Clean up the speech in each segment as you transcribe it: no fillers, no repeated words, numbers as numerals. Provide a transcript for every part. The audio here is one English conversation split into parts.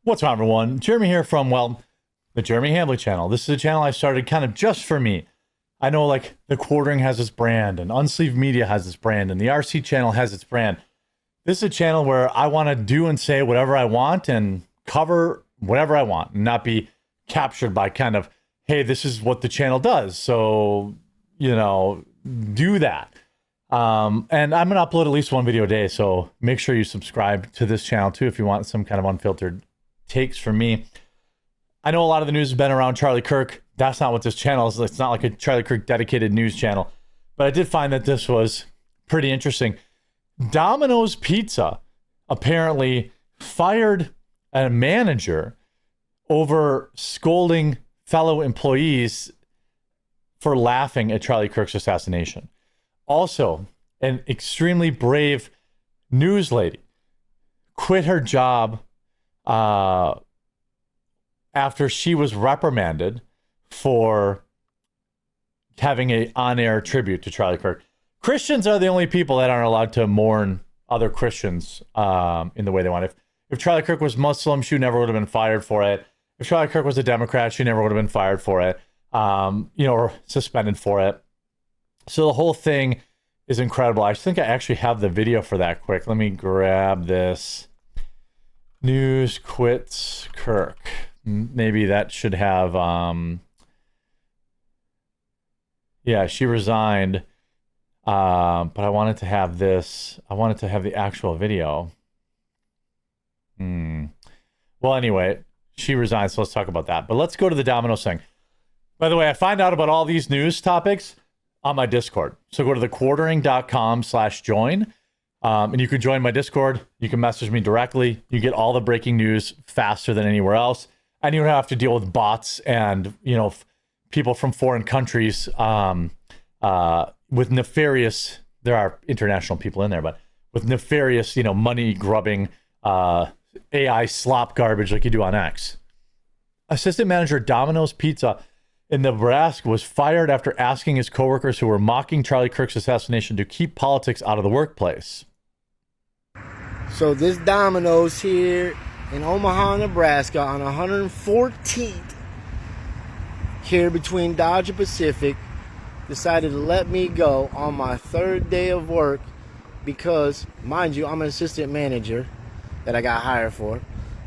What's on, everyone? Jeremy here from, well, the Jeremy Hambley channel. This is a channel I started kind of just for me. I know, like, the Quartering has its brand, and Unsleeved Media has its brand, and the RC channel has its brand. This is a channel where I want to do and say whatever I want and cover whatever I want and not be captured by kind of, hey, this is what the channel does, so, you know, do that. And I'm going to upload at least one video a day, so make sure you subscribe to this channel too if you want some kind of unfiltered takes from me. I know a lot of the news has been around Charlie Kirk. That's not what this channel is. It's not like a Charlie Kirk dedicated news channel. But I did find that this was pretty interesting. Domino's Pizza apparently fired a manager over scolding fellow employees for laughing at Charlie Kirk's assassination. Also, an extremely brave news lady quit her job after she was reprimanded for having a on-air tribute to Charlie Kirk. Christians are the only people that aren't allowed to mourn other Christians in the way they want. If Charlie Kirk was Muslim, she never would have been fired for it. If Charlie Kirk was a Democrat, she never would have been fired for it, or suspended for it. So the whole thing is incredible. I think I actually have the video for that quick. Let me grab this. News quits Kirk. Maybe that should have, yeah, she resigned. But I wanted to have this. I wanted to have the actual video. Well, anyway, she resigned, so let's talk about that. But let's go to the Domino's thing. By the way, I find out about all these news topics on my Discord. So go to thequartering.com/join. And you can join my Discord. You can message me directly. You get all the breaking news faster than anywhere else. And you don't have to deal with bots and, people from foreign countries with nefarious, there are international people in there, but with nefarious, money grubbing AI slop garbage like you do on X. Assistant manager at Domino's Pizza in Nebraska was fired after asking his coworkers who were mocking Charlie Kirk's assassination to keep politics out of the workplace. So this Domino's here in Omaha, Nebraska on 114th here between Dodge and Pacific decided to let me go on my third day of work because, mind you, I'm an assistant manager that I got hired for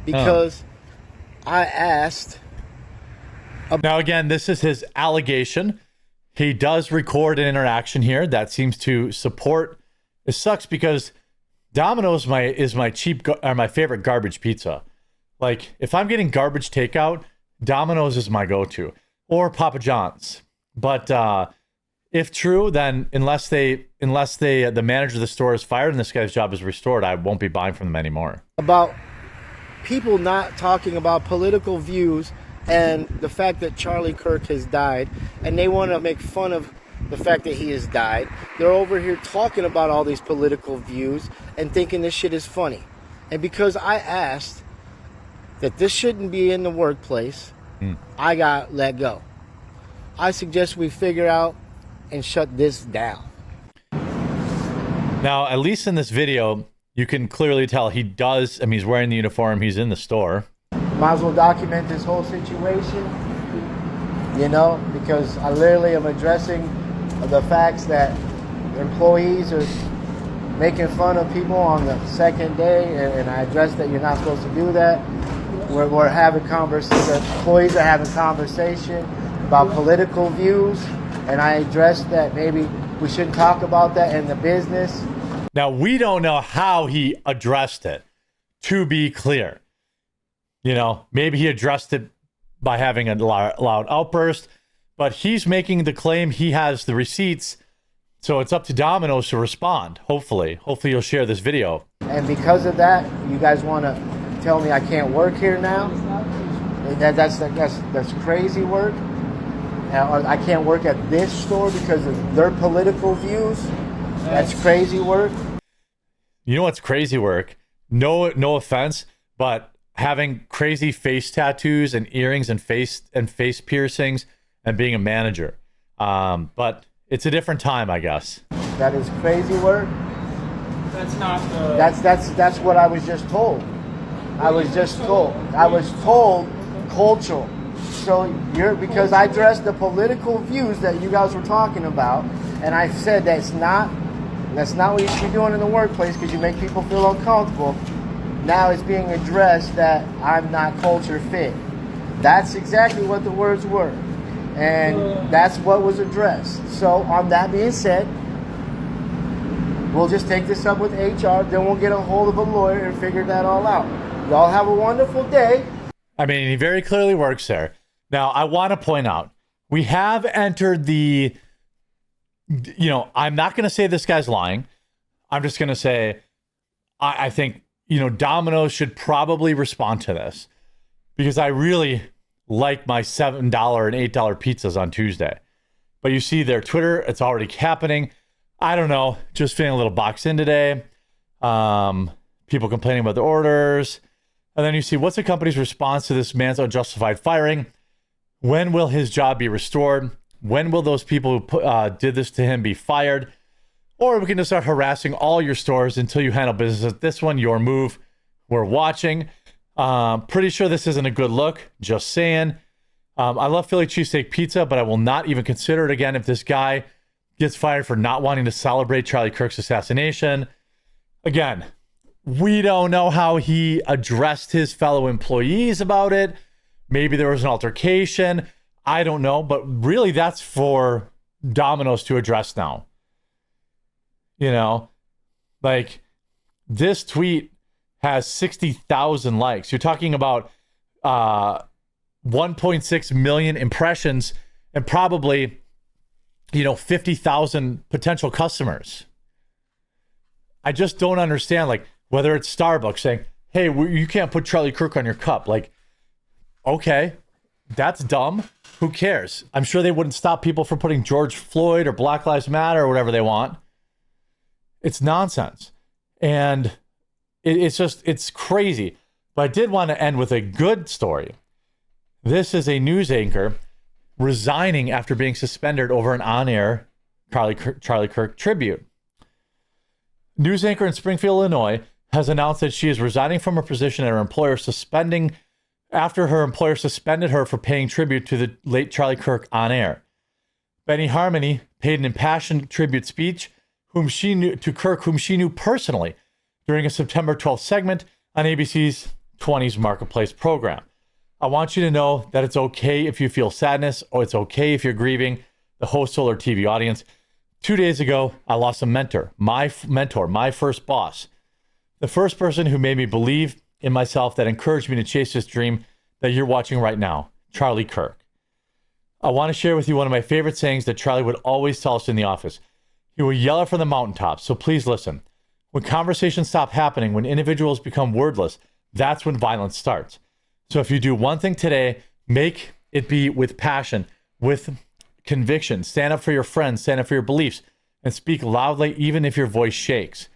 because I asked. Now, again, this is his allegation. He does record an interaction here that seems to support. It sucks because Domino's is my favorite garbage pizza. Like, if I'm getting garbage takeout, Domino's is my go-to, or Papa John's. But if true, then unless the manager of the store is fired and this guy's job is restored, I won't be buying from them anymore. About people not talking about political views and the fact that Charlie Kirk has died, and they want to make fun of the fact that he has died. They're over here talking about all these political views and thinking this shit is funny. And because I asked that this shouldn't be in the workplace, I got let go. I suggest we figure out and shut this down. Now, at least in this video, you can clearly tell he does. I mean, he's wearing the uniform. He's in the store. Might as well document this whole situation, because I literally am addressing the facts that employees are making fun of people on the second day, and I address that you're not supposed to do that. We're having conversation. Employees are having conversation about political views, and I address that maybe we shouldn't talk about that in the business. Now, we don't know how he addressed it, to be clear. Maybe he addressed it by having a loud outburst, but he's making the claim he has the receipts, so it's up to Domino's to respond. Hopefully you'll share this video. And because of that, you guys want to tell me I can't work here now? That's crazy work. Or I can't work at this store because of their political views. That's crazy work. You know what's crazy work? No offense, but having crazy face tattoos and earrings and face piercings and being a manager. But it's a different time, I guess. That is crazy work. That's not the... That's what I was just told. I was just told. I was told cultural. So because I addressed the political views that you guys were talking about, and I said that's not what you should be doing in the workplace because you make people feel uncomfortable. Now it's being addressed that I'm not culture fit. That's exactly what the words were. And that's what was addressed. So on that being said, we'll just take this up with HR, then we'll get a hold of a lawyer and figure that all out. Y'all have a wonderful day. I mean, he very clearly works there. Now, I want to point out, we have entered the, I'm not going to say this guy's lying. I'm just going to say, I think, Domino's should probably respond to this because I really like my $7 and $8 pizzas on Tuesday. But you see their Twitter, it's already happening. I don't know, just feeling a little boxed in today. People complaining about the orders. And then you see, what's the company's response to this man's unjustified firing? When will his job be restored? When will those people who did this to him be fired? Or we can just start harassing all your stores until you handle business. This one, your move. We're watching. Pretty sure this isn't a good look. Just saying. I love Philly cheesesteak pizza, but I will not even consider it again if this guy gets fired for not wanting to celebrate Charlie Kirk's assassination. Again, we don't know how he addressed his fellow employees about it. Maybe there was an altercation. I don't know. But really, that's for Domino's to address now. This tweet has 60,000 likes. You're talking about 1.6 million impressions and probably, 50,000 potential customers. I just don't understand, whether it's Starbucks saying, hey, you can't put Charlie Kirk on your cup. Okay, that's dumb. Who cares? I'm sure they wouldn't stop people from putting George Floyd or Black Lives Matter or whatever they want. It's nonsense. And it's crazy. But I did want to end with a good story. This is a news anchor resigning after being suspended over an on-air Charlie Kirk tribute. News anchor in Springfield, Illinois, has announced that she is resigning from her position at her employer, after her employer suspended her for paying tribute to the late Charlie Kirk on air. Benny Harmony paid an impassioned tribute speech to Kirk, whom she knew personally, during a September 12th segment on ABC's 20s Marketplace program. I want you to know that it's okay if you feel sadness, or it's okay if you're grieving, the host told her TV audience. 2 days ago, I lost a mentor, my first boss, the first person who made me believe in myself, that encouraged me to chase this dream that you're watching right now, Charlie Kirk. I want to share with you one of my favorite sayings that Charlie would always tell us in the office. He would yell it from the mountaintops, so please listen. When conversations stop happening, when individuals become wordless, that's when violence starts. So if you do one thing today, make it be with passion, with conviction. Stand up for your friends, stand up for your beliefs, and speak loudly even if your voice shakes.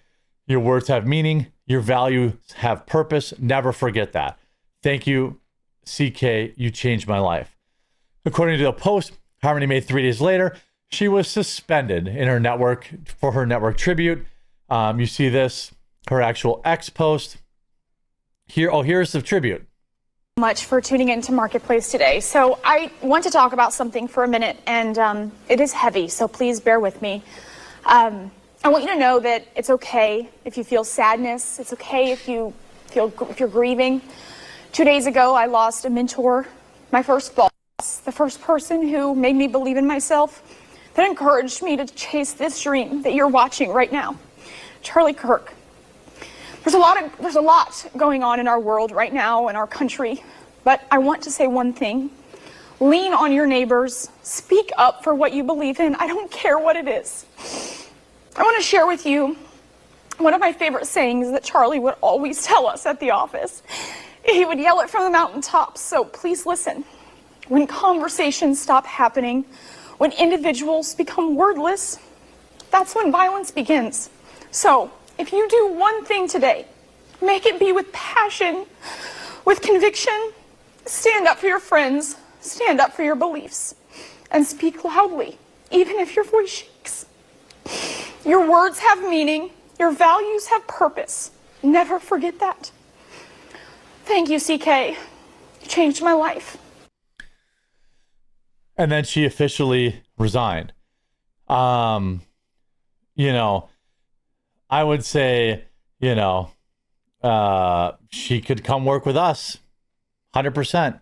Your words have meaning. Your values have purpose. Never forget that. Thank you, CK. You changed my life. According to the Post, Harmony made 3 days later, she was suspended in her network for her network tribute. You see this, her actual X post. Here's the tribute. Much for tuning into Marketplace today. So I want to talk about something for a minute, and it is heavy, so please bear with me. I want you to know that it's okay if you feel sadness. It's okay if you're grieving. 2 days ago, I lost a mentor, my first boss, the first person who made me believe in myself, that encouraged me to chase this dream that you're watching right now, Charlie Kirk. There's a lot going on in our world right now, in our country, but I want to say one thing. Lean on your neighbors. Speak up for what you believe in. I don't care what it is. I want to share with you one of my favorite sayings that Charlie would always tell us at the office. He would yell it from the mountaintops, so please listen. When conversations stop happening, when individuals become wordless, that's when violence begins. So if you do one thing today, make it be with passion, with conviction. Stand up for your friends, stand up for your beliefs, and speak loudly, even if your voice shakes. Your words have meaning, your values have purpose. Never forget that. Thank you, CK. You changed my life. And then she officially resigned. You know, I would say, you know, she could come work with us. 100%.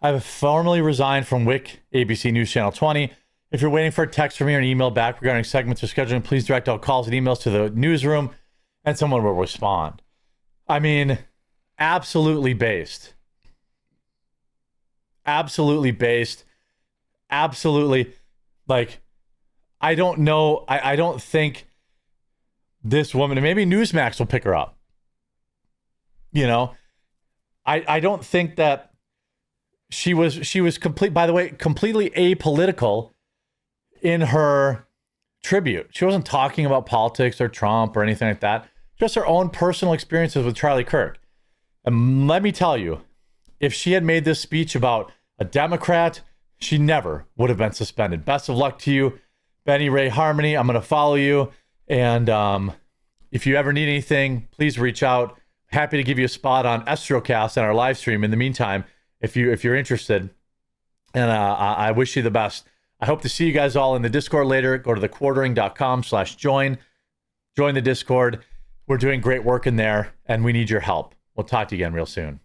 I've formally resigned from WIC ABC News Channel 20. If you're waiting for a text from me or an email back regarding segments or scheduling, please direct all calls and emails to the newsroom and someone will respond. I mean, absolutely based. Absolutely based. Absolutely. Like, I don't know. I don't think this woman, and maybe Newsmax will pick her up. You know, I don't think that she was by the way, completely apolitical in her tribute. She wasn't talking about politics or Trump or anything like that. Just her own personal experiences with Charlie Kirk. And let me tell you, if she had made this speech about a Democrat, she never would have been suspended. Best of luck to you, Benny Ray Harmony. I'm going to follow you. And if you ever need anything, please reach out. Happy to give you a spot on Estrocast on our live stream. In the meantime, if you're interested, and I wish you the best. I hope to see you guys all in the Discord later. Go to thequartering.com/join. Join the Discord. We're doing great work in there, and we need your help. We'll talk to you again real soon.